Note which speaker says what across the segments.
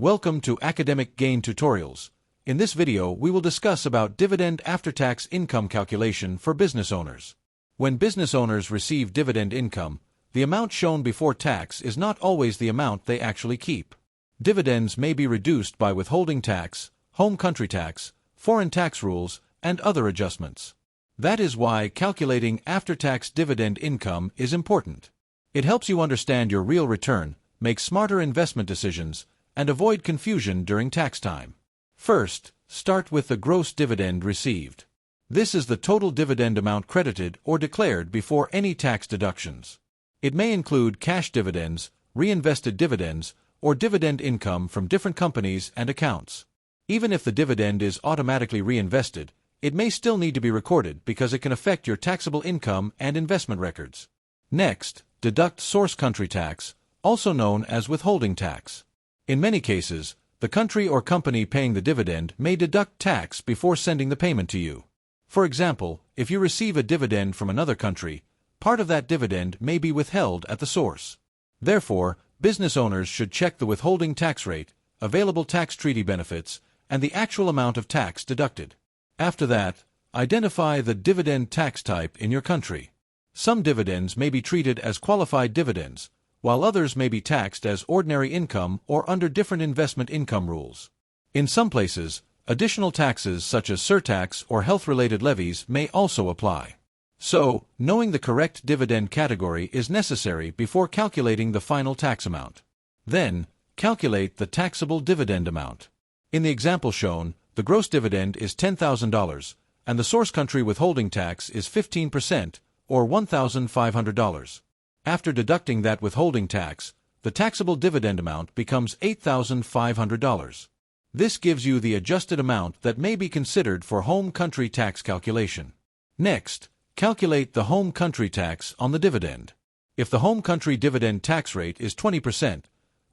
Speaker 1: Welcome to Academic Gain Tutorials. In this video, we will discuss about dividend after-tax income calculation for business owners. When business owners receive dividend income, the amount shown before tax is not always the amount they actually keep. Dividends may be reduced by withholding tax, home country tax, foreign tax rules, and other adjustments. That is why calculating after-tax dividend income is important. It helps you understand your real return, make smarter investment decisions, and avoid confusion during tax time. First, start with the gross dividend received. This is the total dividend amount credited or declared before any tax deductions. It may include cash dividends, reinvested dividends, or dividend income from different companies and accounts. Even if the dividend is automatically reinvested, it may still need to be recorded because it can affect your taxable income and investment records. Next, deduct source country tax, also known as withholding tax. In many cases, the country or company paying the dividend may deduct tax before sending the payment to you. For example, if you receive a dividend from another country, part of that dividend may be withheld at the source. Therefore, business owners should check the withholding tax rate, available tax treaty benefits, and the actual amount of tax deducted. After that, identify the dividend tax type in your country. Some dividends may be treated as qualified dividends, while others may be taxed as ordinary income or under different investment income rules. In some places, additional taxes such as surtax or health-related levies may also apply. So, knowing the correct dividend category is necessary before calculating the final tax amount. Then, calculate the taxable dividend amount. In the example shown, the gross dividend is $10,000, and the source country withholding tax is 15%, or $1,500. After deducting that withholding tax, the taxable dividend amount becomes $8,500. This gives you the adjusted amount that may be considered for home country tax calculation. Next, calculate the home country tax on the dividend. If the home country dividend tax rate is 20%,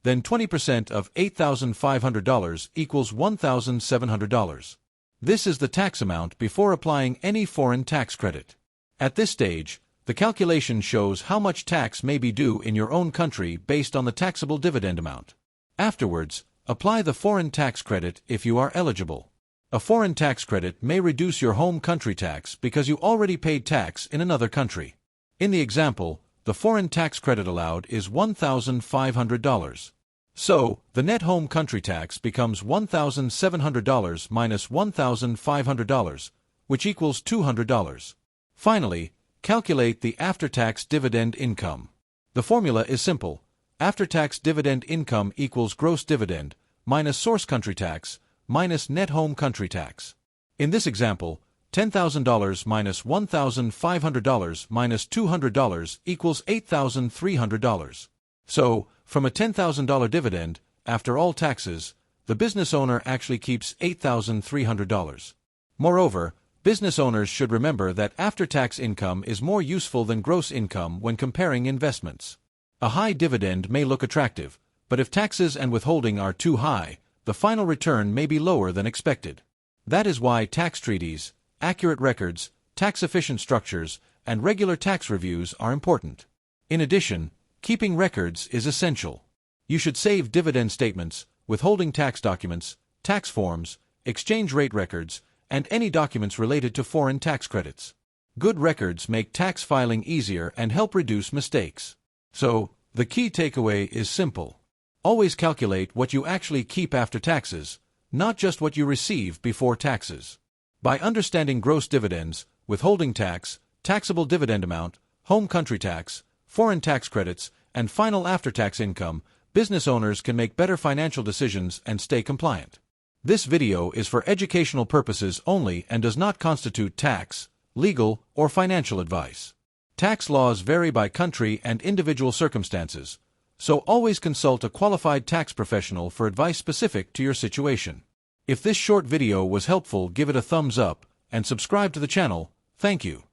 Speaker 1: then 20% of $8,500 equals $1,700. This is the tax amount before applying any foreign tax credit. At this stage, the calculation shows how much tax may be due in your own country based on the taxable dividend amount. Afterwards, apply the foreign tax credit if you are eligible. A foreign tax credit may reduce your home country tax because you already paid tax in another country. In the example, the foreign tax credit allowed is $1,500. So, the net home country tax becomes $1,700 minus $1,500, which equals $200. Finally, calculate the after-tax dividend income. The formula is simple. After-tax dividend income equals gross dividend minus source country tax minus net home country tax. In this example, $10,000 minus $1,500 minus $200 equals $8,300. So, from a $10,000 dividend, after all taxes, the business owner actually keeps $8,300. Moreover, business owners should remember that after-tax income is more useful than gross income when comparing investments. A high dividend may look attractive, but if taxes and withholding are too high, the final return may be lower than expected. That is why tax treaties, accurate records, tax-efficient structures, and regular tax reviews are important. In addition, keeping records is essential. You should save dividend statements, withholding tax documents, tax forms, exchange rate records, and any documents related to foreign tax credits. Good records make tax filing easier and help reduce mistakes. So, the key takeaway is simple. Always calculate what you actually keep after taxes, not just what you receive before taxes. By understanding gross dividends, withholding tax, taxable dividend amount, home country tax, foreign tax credits, and final after-tax income, business owners can make better financial decisions and stay compliant. This video is for educational purposes only and does not constitute tax, legal, or financial advice. Tax laws vary by country and individual circumstances, so always consult a qualified tax professional for advice specific to your situation. If this short video was helpful, give it a thumbs up and subscribe to the channel. Thank you.